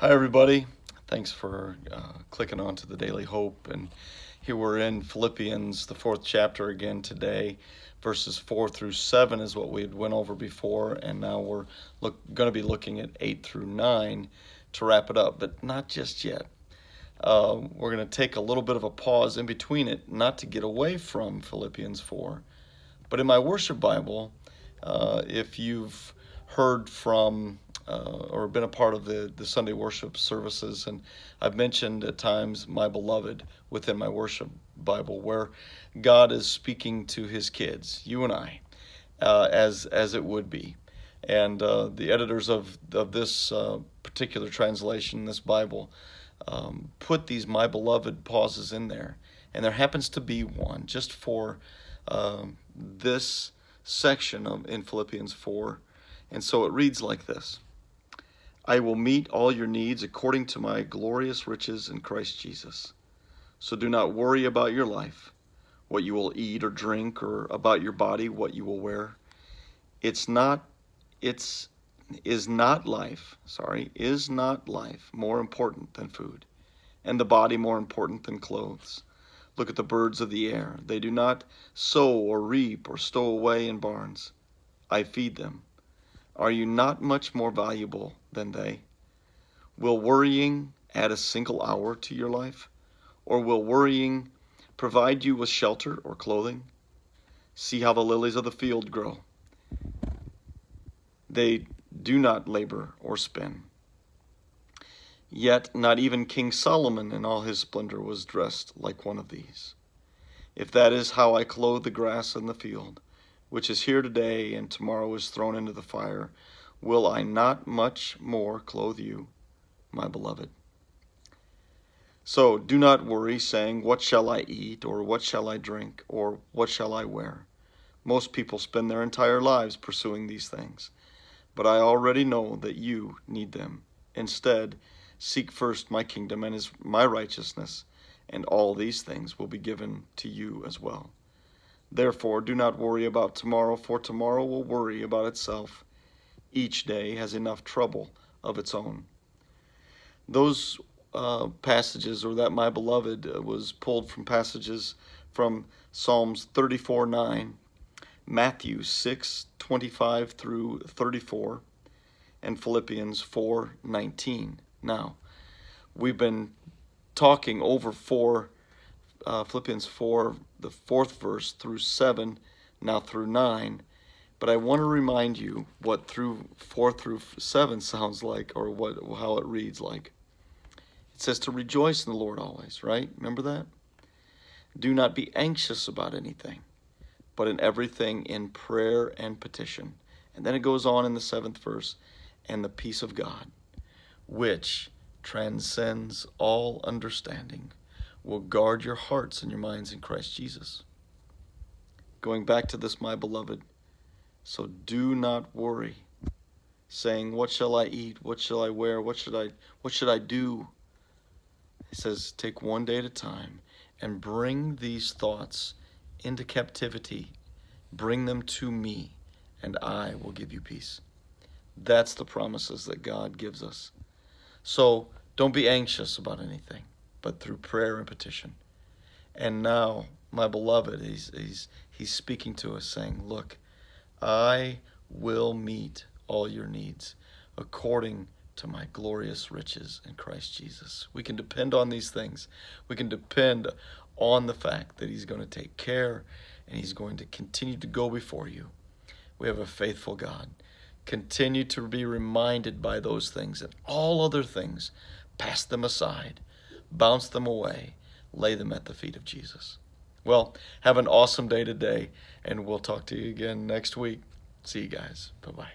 Hi, everybody. Thanks for clicking on to the Daily Hope. And here we're in Philippians, the fourth chapter again today. Verses 4 through 7 is what we had went over before. And now we're going to be looking at 8 through 9 to wrap it up, but not just yet. We're going to take a little bit of a pause in between it, not to get away from Philippians 4. But in my worship Bible, if you've heard from or been a part of the Sunday worship services, and I've mentioned at times my beloved within my worship Bible, where God is speaking to his kids, you and I, as it would be. And the editors of this particular translation, this Bible, put these my beloved pauses in there. And there happens to be one just for this section in Philippians 4. And so it reads like this: I will meet all your needs according to my glorious riches in Christ Jesus. So do not worry about your life, what you will eat or drink, or about your body, what you will wear. Is not life more important than food, and the body more important than clothes? Look at the birds of the air. They do not sow or reap or stow away in barns. I feed them. Are you not much more valuable than they? Will worrying add a single hour to your life? Or will worrying provide you with shelter or clothing? See how the lilies of the field grow. They do not labor or spin. Yet not even King Solomon in all his splendor was dressed like one of these. If that is how I clothe the grass in the field, which is here today and tomorrow is thrown into the fire, will I not much more clothe you, my beloved? So do not worry, saying, what shall I eat, or what shall I drink, or what shall I wear? Most people spend their entire lives pursuing these things, but I already know that you need them. Instead, seek first my kingdom and my righteousness, and all these things will be given to you as well. Therefore, do not worry about tomorrow, for tomorrow will worry about itself. Each day has enough trouble of its own. Those passages, or that my beloved, was pulled from passages from Psalms 34:9, Matthew 6:25 through 34, and Philippians 4:19. Now, we've been talking over Philippians 4, the fourth verse through 7, now through 9. But I want to remind you what through 4 through 7 sounds like, or how it reads like. It says to rejoice in the Lord always, right? Remember that? Do not be anxious about anything, but in everything in prayer and petition. And then it goes on in the 7th verse, and the peace of God, which transcends all understanding, will guard your hearts and your minds in Christ Jesus. Going back to this, my beloved, so do not worry, saying, what shall I eat? What shall I wear? What should I do? He says, take one day at a time and bring these thoughts into captivity. Bring them to me, and I will give you peace. That's the promises that God gives us. So don't be anxious about anything, but through prayer and petition. And now, my beloved, he's speaking to us, saying, look, I will meet all your needs according to my glorious riches in Christ Jesus. We can depend on these things. We can depend on the fact that he's going to take care and he's going to continue to go before you. We have a faithful God. Continue to be reminded by those things, and all other things, pass them aside, bounce them away, lay them at the feet of Jesus. Well, have an awesome day today, and we'll talk to you again next week. See you guys. Bye-bye.